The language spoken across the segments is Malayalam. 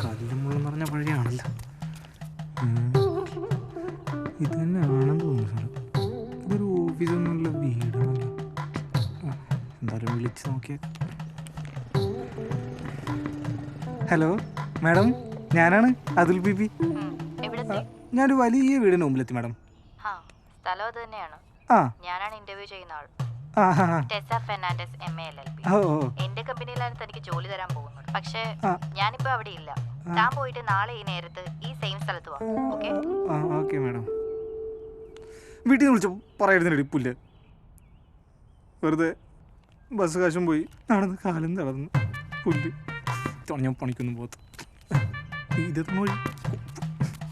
കല്ലുമുള്ളെന്ന് പറഞ്ഞ വഴിയാണല്ലോ. ഇത് തന്നെയാണെന്ന് തോന്നുന്നു സാർ. ഇതൊരു ഓഫീസൊന്നുമല്ല, വീടാണല്ലോ. എന്തായാലും വിളിച്ച് നോക്കിയാൽ. ഹലോ മാഡം, ഞാനാണ് അതുൽ ബിബി. ഞാനൊരു വലിയ വീടിന് മുമ്പിലെത്തി മാഡം. സ്ഥലം അത് തന്നെയാണ്. ഞാനാണ് ഇന്റർവ്യൂ ചെയ്യുന്ന ആൾ. ടെസ ഫെർണാണ്ടസ് MA LLB. എന്റെ കമ്പനിയിലാണ് തനിക്ക് ജോലി തരാൻ പോകുന്നത്. പക്ഷേ ഞാനിപ്പോ അവിടെ ഇല്ല. താൻ പോയിട്ട് നാളെ ഈ നേരത്ത് ഈ സെയിം സ്ഥലത്ത് വാ. ഓക്കേ? Okay madam. വീട്ടിൽ നിന്ന് വിളിച്ചോ പറയായിരുന്നില്ല പുല്ല്. വെറുതെ ബസ് കാശും പോയി, നടന്ന് കാലം തളർന്ന് പുല്ല്. ഞാൻ പണിക്കൊന്നും പോകത്ത്. ഇതൊന്നും വഴി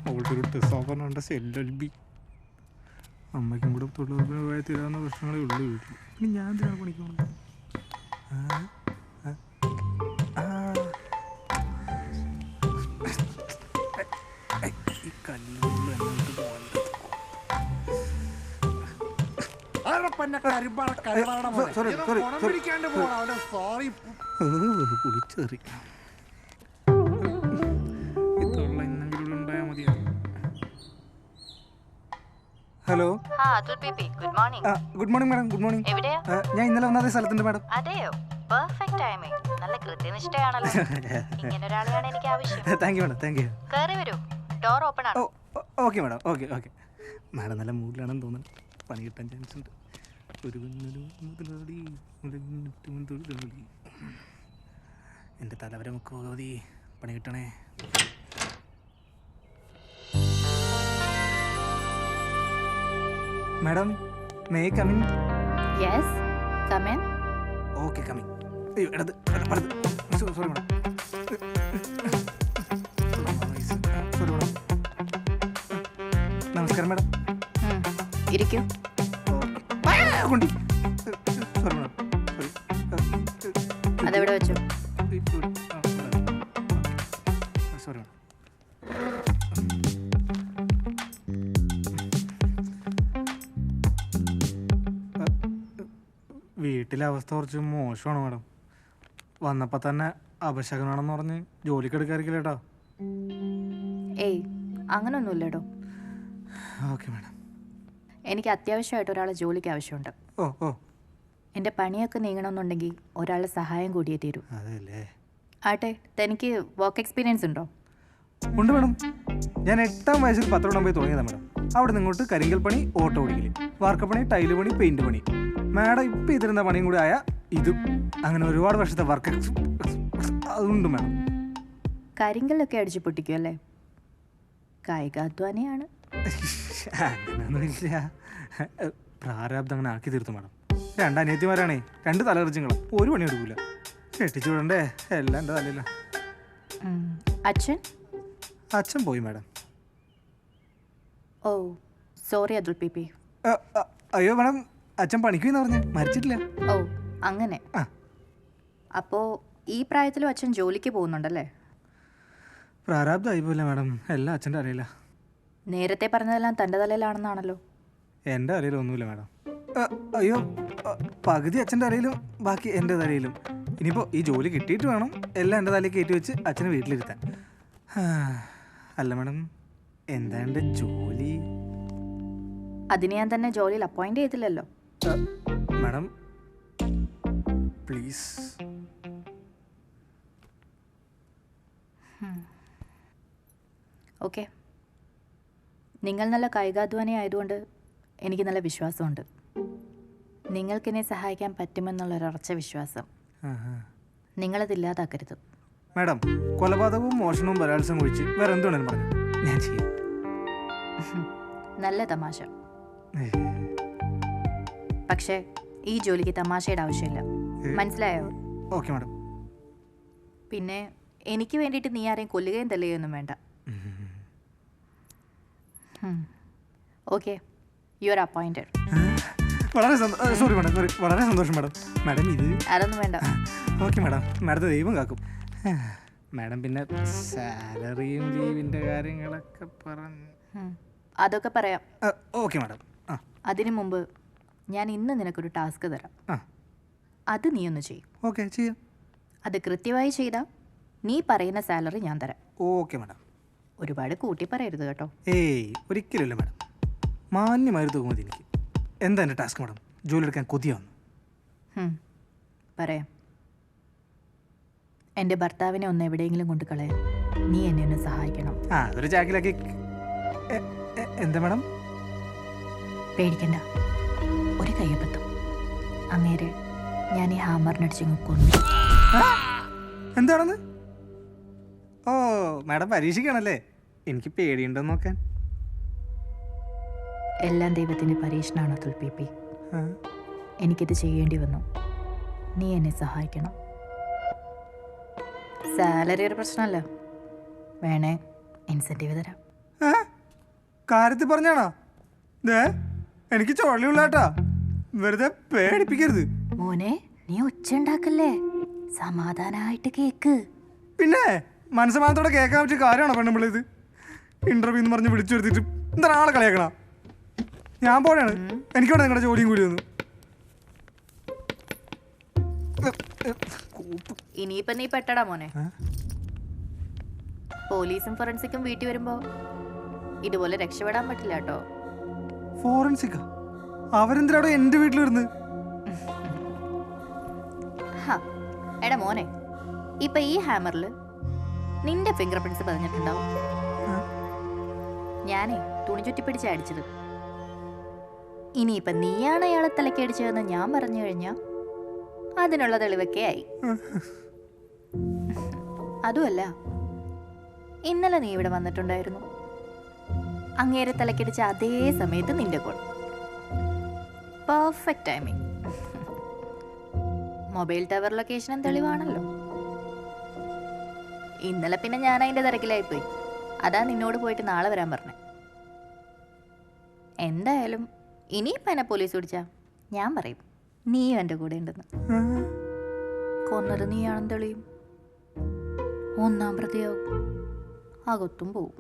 അവളുടെ ഒരു ടെസ ഫെർണാണ്ടസ് LLB. അമ്മയ്ക്കും കൂടെ തൊഴിലുറപ്പിന് പോയാൽ തീരാവുന്ന പ്രശ്നങ്ങളേ ഉള്ളൂ വീട്ടിൽ. പിന്നെ ഞാൻ എന്തിനാണ് പണിക്ക് പോകുന്നത്? ഈ കല്ലുകളിൽ എന്നിട്ട് കുളിച്ചേറി ഇതുള്ള എന്തെങ്കിലും ഉണ്ടായാൽ മതിയായിരുന്നു. Hello. Good morning. Good morning madam. Good morning. എവിടെയാ? ഞാൻ ഇന്നലെ വന്ന സ്ഥലത്തുണ്ട് മാഡം. അതെയോ? Perfect timing. നല്ല കൃത്യനിഷ്ഠയാണല്ലോ. ഇങ്ങനെ ഒരാളെയാണ് എനിക്ക് ആവശ്യം. Thank you madam. Thank you. കയറി വരൂ, ഡോർ ഓപ്പൺ ആണ്. Okay madam. Okay okay. Madam നല്ല മൂഡിലാണെന്ന് തോന്നുന്നു. പണി കിട്ടാൻ ചാൻസ് ഉണ്ട്. എൻ്റെ തലവരെ മുക്കോതി പണി കിട്ടണേ. Madam, may I come in? Yes, come in. Okay, come in. അയ്യോ, ഇടത് വലത്. Sorry madam. Sorry madam. നമസ്കാരം മാഡം. ഇരിക്കൂ. Sorry madam. അതെവിടെ വെച്ചു? Sorry madam. വീട്ടിലെ അവസ്ഥ കുറച്ച് മോശമാണ് മാഡം. വന്നപ്പോൾ തന്നെ അപശകനാണെന്ന് പറഞ്ഞ് ജോലിക്ക് എടുക്കാറില്ല കേട്ടോ. ഏയ്, അങ്ങനൊന്നുമില്ലടോ. Okay madam. എനിക്ക് അത്യാവശ്യമായിട്ട് ഒരാളെ ജോലിക്ക് ആവശ്യമുണ്ട്. എൻ്റെ പണിയൊക്കെ നീങ്ങണമെന്നുണ്ടെങ്കിൽ ഒരാളുടെ സഹായം കൂടിയേ തീരൂ. അതല്ലേ? ആട്ടെ, തനിക്ക് വർക്ക് എക്സ്പീരിയൻസ് ഉണ്ടോ? ഉണ്ട് മാഡം. ഞാൻ 8ാം വയസ്സിൽ പത്രോടം പോയി തുടങ്ങിയതാണ് മാഡം. അവിടെ നിങ്ങോട്ട് കരിങ്കൽ പണി, ഓട്ടോ ഓടിക്കൽ, വാർക്കപ്പണി, ടൈല് പണി, പെയിൻറ് പണി. മാഡം ഇപ്പം ഇതിരുന്ന പണിയും കൂടി ആയ ഇതും. അങ്ങനെ ഒരുപാട് വർഷത്തെ വർക്ക് അതുണ്ട് മാഡം. കരിങ്കല്ലൊക്കെ അടിച്ചു പൊട്ടിക്കും അല്ലേ? കായികാധ്വാനിയാണ്. അങ്ങനെയൊന്നുമില്ല. പ്രാരാബ്ദം അങ്ങനെ ആക്കി തീർത്തു മാഡം. 2 അനിയത്തിമാരാണേ, 2 തലകറിച്ചുങ്ങളും. ഒരു പണി എടുക്കൂല. കെട്ടിച്ചു വിടണ്ടേ, എല്ലാം എൻ്റെ തലയില്ല. അച്ഛൻ പോയി മാഡം. ഓ, സോറി അതുൽ പി. അയ്യോ മാഡം, അച്ഛൻ പണിക്കുന്ന് പറഞ്ഞ് മരിച്ചിട്ടില്ല. ഓ, അങ്ങനെ. അപ്പോൾ ഈ പ്രായത്തിലും അച്ഛൻ ജോലിക്ക് പോകുന്നുണ്ടല്ലേ? പ്രാരാബ്ദമായി പോലെ മാഡം, എല്ലാം അച്ഛൻ്റെ അറിയില്ല. നേരത്തെ പറഞ്ഞതെല്ലാം തൻ്റെ തലയിലാണെന്നാണല്ലോ. എൻ്റെ അറിയിലൊന്നുമില്ല മാഡം. അയ്യോ, പകുതി അച്ഛൻ്റെ അറിയിലും ബാക്കി എൻ്റെ തലയിലും. ഇനിയിപ്പോൾ ഈ ജോലി കിട്ടിയിട്ട് വേണം എല്ലാം എൻ്റെ തലയിൽ കയറ്റി വെച്ച് അച്ഛനെ വീട്ടിലിരുത്താൻ. അല്ല മാഡം, എന്താ എൻ്റെ ജോലി? അതിന് ഞാൻ തന്നെ ജോലിയിൽ അപ്പോയിന്റ് ചെയ്തില്ലല്ലോ. Madam please. ഓക്കെ, നിങ്ങൾ നല്ല കായികാധ്വാനി ആയതുകൊണ്ട് എനിക്ക് നല്ല വിശ്വാസമുണ്ട്. നിങ്ങൾക്കെന്നെ സഹായിക്കാൻ പറ്റുമെന്നുള്ളൊരറച്ച വിശ്വാസം. നിങ്ങളതില്ലാതാക്കരുത്. മാഡം, കൊലപാതകവും മോഷണവും ബലാത്സംഗം ഒഴിച്ച് വേറെ എന്തുകൊണ്ടെന്ന് പറഞ്ഞു ഞാൻ ചെയ്യും. നല്ല തമാശ. പക്ഷേ ഈ ജോലിക്ക് തമാശയുടെ ആവശ്യമില്ല, മനസ്സിലായോ? Okay madam. പിന്നെ എനിക്ക് വേണ്ടിയിട്ട് നീ ആരെയും കൊല്ലുകയും തല്ലുകയൊന്നും വേണ്ട. Okay, you are appointed. വളരെ സോറി മാഡം, സോറി. വളരെ സന്തോഷം മാഡം. മാഡം ഇത് അതൊന്നും വേണ്ട. ഓക്കെ മാഡം, മാഡത്തെ ദൈവം കാക്കും. മാഡം പിന്നെ സാലറിയും ലീവിൻ്റെ കാര്യങ്ങളൊക്കെ പറഞ്ഞു. അതൊക്കെ പറയാം. Okay madam. അതിനു മുമ്പ് ഞാൻ ഇന്ന് നിനക്കൊരു ടാസ്ക് തരാം. അത് നീ ഒന്ന് ചെയ്യും. ഓക്കെ, ചെയ്യാം. അത് കൃത്യമായി ചെയ്താൽ നീ പറയുന്ന സാലറി ഞാൻ തരാം. Okay madam. ഒരുപാട് കൂട്ടി പറയരുത് കേട്ടോ. ഏയ് ഒരിക്കലുമില്ല മാഡം, മാന്യമായൊരു തുക മതി എനിക്ക്. എന്താ എൻ്റെ ടാസ്ക് മാഡം? ജോലി എടുക്കാൻ കൊതിയാവുന്നു. പറയാം. എൻ്റെ ഭർത്താവിനെ ഒന്ന് എവിടെയെങ്കിലും കൊണ്ട് കളയാൻ നീ എന്നെ ഒന്ന് സഹായിക്കണം. അതൊരു ചാക്കിലാക്കി. എന്താ മാഡം? പേടിക്കണ്ട, ഒരു കയ്യബദ്ധം. അങ്ങേരെ ഞാൻ ഈ ഹാമറിനടിച്ച് കൊന്നു. എന്താണെന്ന്? ഓ മാഡം പരീക്ഷിക്കണല്ലേ? എനിക്ക് പേടിയുണ്ടെന്ന് നോക്കാൻ. എല്ലാം ദൈവത്തിൻ്റെ പരീക്ഷണമാണ് അതുൽ പി. എനിക്കിത് ചെയ്യേണ്ടി വന്നു. നീ എന്നെ സഹായിക്കണം. സാലറി ഒരു പ്രശ്നമല്ല, വേണേ ഇൻസെൻറ്റീവ് തരാം. കാര്യത്തിൽ പറഞ്ഞാണോ? എനിക്ക് ചുഴലിയുള്ളാട്ടാ, വെറുതെ പേടിപ്പിക്കരുത്. മോനെ, നീ ഒച്ച ഉണ്ടാക്കല്ലേ, സമാധാനമായിട്ട് കേക്ക്. പിന്നെ മനസ്സമാനത്തോടെ കേൾക്കാൻ പറ്റിയ കാര്യമാണോ പെണ്ണുമ്പിള്ളത്? ഇന്റർവ്യൂ എന്ന് പറഞ്ഞ് വിളിച്ചു വരുത്തിട്ട് എന്താ ആളെ കളിയാക്കണ? ഞാൻ പോലെയാണ്, എനിക്കവിടെ നിങ്ങളുടെ ജോലിയും കൂടി വന്നു. ഇനിയിപ്പൊ നീ പെട്ടടാ മോനെ. പോലീസും ഫോറൻസിക്കും വീട്ടിൽ വരുമ്പോ ഇതുപോലെ രക്ഷപ്പെടാൻ പറ്റില്ല കേട്ടോ. ഫോറൻസിക്കാ? അവരെന്തിനാടോ എന്റെ വീട്ടിൽ വരുന്നത്? എടാ മോനെ, ഇപ്പൊ ഈ ഹാമറില് നിന്റെ ഫിംഗർ പ്രിന്റ്സ് പതിഞ്ഞിട്ടുണ്ടാവും. ഞാനേ തുണി ചുറ്റി പിടിച്ച അടിച്ചത്. ഇനിയിപ്പൊ നീയാണ് അയാളെ തലക്കടിച്ചതെന്ന് ഞാൻ പറഞ്ഞു കഴിഞ്ഞാ അതിനുള്ള തെളിവൊക്കെ ആയി. അതുമല്ല, ഇന്നലെ നീ ഇവിടെ വന്നിട്ടുണ്ടായിരുന്നു. അങ്ങേരെ തലക്കടിച്ച അതേ സമയത്ത് നിന്റെ call. Perfect timing. Mobile tower ലൊക്കേഷനും തെളിവാണല്ലോ. ഇന്നലെ പിന്നെ ഞാൻ അതിന്റെ തിരക്കിലായിപ്പോയി. അതാ നിന്നോട് പോയിട്ട് നാളെ വരാൻ പറഞ്ഞേ. എന്തായാലും ഇനിയിപ്പോൾ എന്നെ പോലീസ് പിടിച്ചാ ഞാൻ പറയും നീയും എൻ്റെ കൂടെ ഉണ്ടെന്ന്. കൊന്നത് നീയാണെന്ന് തെളിയും. ഒന്നാം പ്രതിയാവും, അകത്തും പോവും.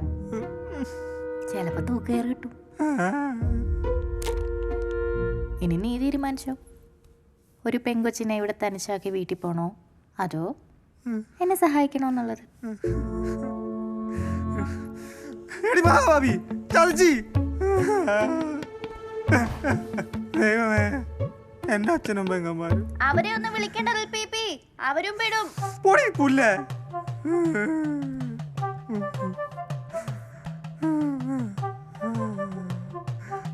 ചിലപ്പോൾ തൂക്കേറി കിട്ടും. ഇനി നീ തീരുമാനിച്ചോ, ഒരു പെങ്കൊച്ചിനെ ഇവിടെ തനിച്ചാക്കി വീട്ടിൽ പോണോ അതോ എന്നെ സഹായിക്കണോ എന്നുള്ളത്. എന്റെ അച്ഛനും പെങ്ങന്മാരും അവരെ ഒന്നും വിളിക്കേണ്ടത് പി, അവരും പെടും.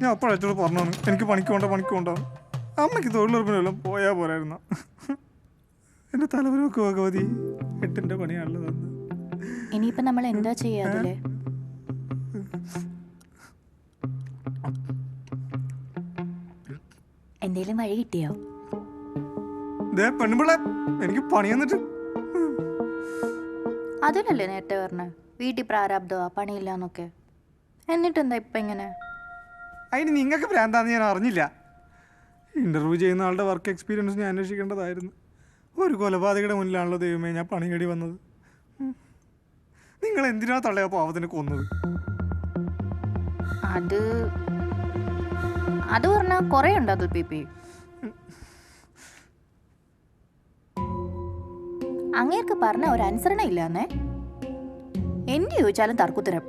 ഞാൻ അപ്പോഴച്ചോട് പറഞ്ഞാണ് എനിക്ക് പണിക്കോണ്ടാവും. അമ്മയ്ക്ക് തൊഴിലുറപ്പിനെല്ലാം പോയാ പോരായിരുന്ന. എന്റെ തലവരൊക്കെ ഭഗവതി 8ന്റെ പണിയാണല്ലോ തന്നത്. ഇനിയിപ്പോ നമ്മൾ എന്താ ചെയ്യാതെ? എന്തേലും വഴി കിട്ടിയോ? പെണ്ണുപിള്ളേ, എനിക്ക് പണി എന്നിട്ട് അതിനല്ലേ നേരത്തെ പറഞ്ഞ വീട്ടിൽ പ്രാരാബ്ദമാ, പണിയില്ലാന്നൊക്കെ. എന്നിട്ടെന്താ ഇപ്പൊ ഇങ്ങനെ? അതിന് നിങ്ങൾക്ക് ഭ്രാന്താന്ന് ഞാൻ അറിഞ്ഞില്ല. ഇന്റർവ്യൂ ചെയ്യുന്ന ആളുടെ വർക്ക് എക്സ്പീരിയൻസ് ഞാൻ അന്വേഷിക്കേണ്ടതായിരുന്നു. ഒരു കൊലപാതകയുടെ മുന്നിലാണല്ലോ ദൈവമേ ഞാൻ പണി കേടി വന്നത്. നിങ്ങൾ എന്തിനാ തള്ളയാ പാവത്തിന് കൊന്നത്? അത് പറഞ്ഞാ കൊറേ ഉണ്ട് അതുൽ പി. അങ്ങേർക്ക് പറഞ്ഞ ഒരു അനുസരണ ഇല്ലാന്നേ. എന്ത് ചോദിച്ചാലും തർക്കുത്തരം,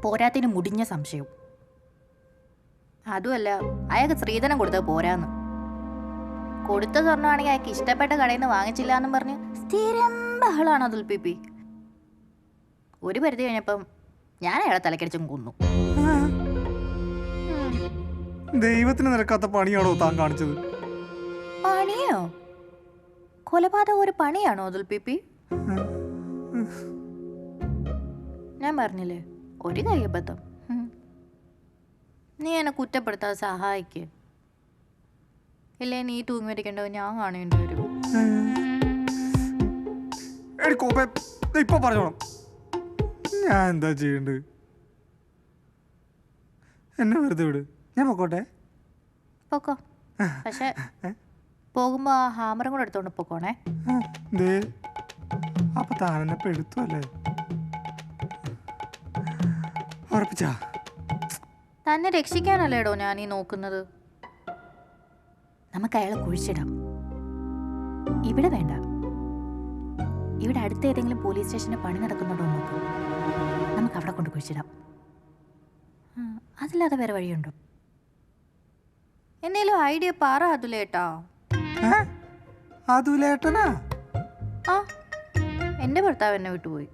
പോരാത്തിന് മുടിഞ്ഞ സംശയവും. അതുമല്ല, അയാൾക്ക് സ്ത്രീധനം കൊടുത്തത് പോരാന്ന്. കൊടുത്ത സ്വർണ്ണമാണെങ്കിൽ അയാൾക്ക് ഇഷ്ടപ്പെട്ട കടയിൽ നിന്ന് വാങ്ങിച്ചില്ല എന്നും പറഞ്ഞ് സ്ഥിരം ബഹളാണ് അതുൽ പി. ഒരു പരിധി കഴിഞ്ഞപ്പം ഞാൻ അയാളെ തലക്കടിച്ചും കൊന്നു. ദൈവത്തിന് നിരക്കാത്ത പണിയാണോ താൻ കാണിച്ചത്? പണിയോ? കൊലപാതകം ഒരു പണിയാണോ അതുൽ പി? ഞാൻ പറഞ്ഞില്ലേ, ഒരു കയ്യബദ്ധം. നീ എന്നെ കുറ്റപ്പെടുത്താതെ സഹായിക്ക്. ഇല്ലേ നീ തൂങ്ങി മരിക്കേണ്ടോ ഞാൻ കാണേണ്ടി വരും. ഇപ്പൊ പറഞ്ഞോളാം, ഞാൻ എന്താ ചെയ്യണ്ടത്? എന്നെ വെറുതെ വിട്, ഞാൻ പൊക്കോട്ടെ. പൊക്കോ, പക്ഷെ പോകുമ്പോ ആ ഹാമറും കൂടെ എടുത്തോണ്ട് പൊക്കോണേ. അപ്പൊ താനെന്നെ പെടുത്തു അല്ലേ? ഉറപ്പിച്ചാ? തന്നെ രക്ഷിക്കാനല്ലേടോ ഞാൻ ഈ നോക്കുന്നത്. നമുക്ക് അയാളെ കുഴിച്ചിടാം. ഇവിടെ വേണ്ട, ഇവിടെ അടുത്ത ഏതെങ്കിലും പോലീസ് സ്റ്റേഷന് പണി നടക്കുന്നുണ്ടോ നോക്കും. നമുക്ക് അവിടെ കൊണ്ട് കുഴിച്ചിടാം. അതില്ലാതെ വേറെ വഴിയുണ്ടോ? എന്തേലും ഐഡിയ പറ അതുലേട്ടാ. അതുലേട്ടനാ? ആ, എൻ്റെ ഭർത്താവ് എന്നെ വിട്ടുപോയി.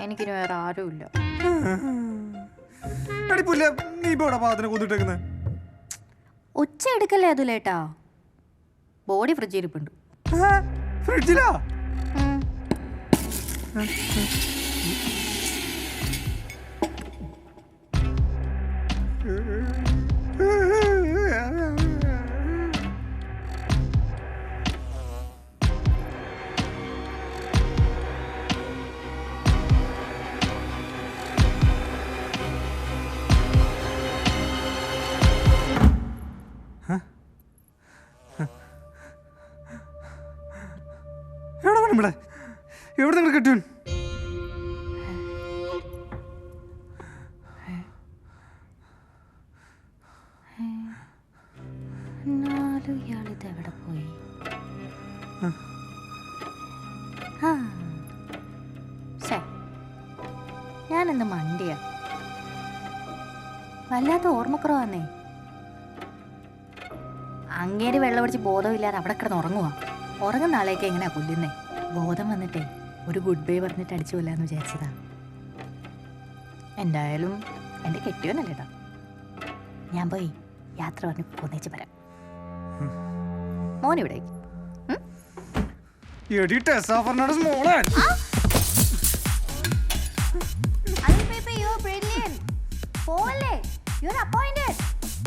എനിക്കിനി വേറെ ആരുമില്ല. ഉച്ച എടുക്കല്ലേ അതുലേട്ടാ. ബോഡി ഫ്രിഡ്ജിൽ ഇരിപ്പുണ്ട്. ഫ്രിഡ്ജിലാ? എവിടെ നിങ്ങൾ കിട്ടും? ഇയാളിതെവിടെ പോയി? ഞാനെന്ത് മണ്ടിയാ, വല്ലാത്ത ഓർമ്മക്കുറവാന്നേ. അങ്ങേര് വെള്ളം അടിച്ച് ബോധമില്ലാതെ അവിടെ കിടന്ന് ഉറങ്ങുവാ. ഉറങ്ങുന്ന ആളേക്ക് എങ്ങനെയാ കൊല്ലുന്നേ? ബോധം വന്നിട്ടേ ഒരു ഗുഡ് ബൈ പറഞ്ഞിട്ട് അടിച്ചു കൊല്ലാന്ന് വിചാരിച്ചതാ. എന്തായാലും എൻ്റെ കെട്ടിയോനല്ലേട്ടാ. ഞാൻ പോയി യാത്ര പറഞ്ഞ് കൊന്നേച്ച് വരാം. മോനിവിടെ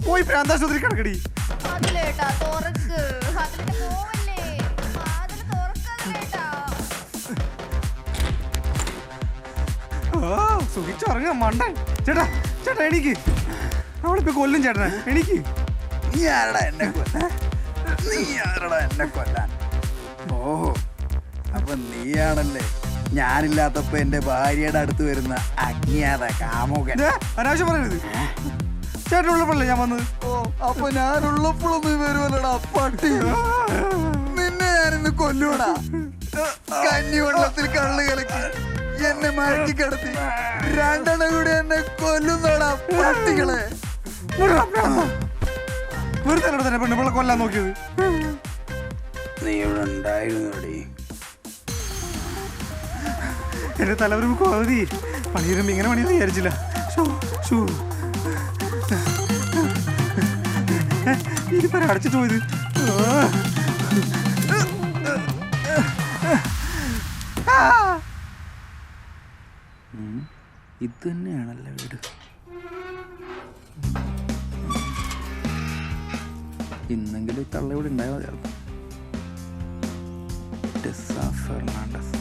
പോയി പ്രാന്താശുപത്രി കിടക്കടി. സുഖിച്ചുറങ്ങ മണ്ടൻ. ചേട്ടാ ചേട്ടാ എനിക്ക് അവളിപ്പോ കൊല്ലും ചേട്ടനെ. എനിക്ക് നീ ആരടാ എന്നെ കൊല്ലാൻ? ഓഹോ, അപ്പൊ നീയാണല്ലേ ഞാനില്ലാത്തപ്പോ എന്റെ ഭാര്യയുടെ അടുത്ത് വരുന്ന അജ്ഞാത കാമുകൻ. അനാവശ്യം പറയരുത്. ചേട്ടനുള്ളപ്പോഴല്ലേ ഞാൻ വന്നത്. ഓ, അപ്പൊ ഞാനുള്ളപ്പോഴൊന്നും വരുമല്ലടാ പട്ടി. നിന്നെ ഞാനിന്ന് കൊല്ലൂടാ. കഞ്ഞിവെള്ളത്തിൽ കള്ള് കലക്കി എന്നെ മാറ്റി കിടത്തി രണ്ടെണ്ണ കൂടി എന്നെ കൊല്ലുന്നോടാ പട്ടികളെ. വെറുതെ തന്നെ പെണ്ണുപിള്ള കൊല്ലാൻ നോക്കിയത്. നീ ഇവിടെ ഉണ്ടായിരുന്നോടി? എന്റെ തലവരും കോതി പണിയുമ്പോ ഇങ്ങനെ പണിയെന്ന് വിചാരിച്ചില്ല. ഇതിപ്പോ അടച്ചിട്ട് പോയത്. ഇത് തന്നെയാണല്ലേ വീട്. ഇന്നെങ്കിലും തള്ള ഇവിടെ ഉണ്ടായാൽ മതിയായിരുന്നു. ഫെർണാണ്ടസ്.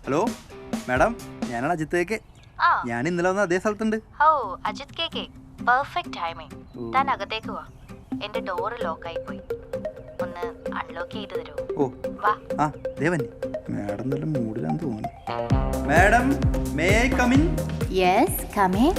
ഹലോ മാഡം, ഞാനാണ് അജിത്തേക്ക്. ഞാൻ ഇന്നലെ വന്ന അതേ സ്ഥലത്തുണ്ട്. ഓ അജിത് കേക്ക്, പെർഫെക്റ്റ് ടൈമിംഗ്. താൻ അകത്തേക്ക് വാ. എന്റെ ഡോറ് ലോക്ക് ആയി പോയി. ഒന്ന് അൺലോക്ക് ചെയ്ത് തരുമോ? ഓ വാ. ആ ദേവൻ, മാഡം നല്ല മൂഡിലാന്ന് തോന്നുന്നു. Madam, may I come in? Yes, come in.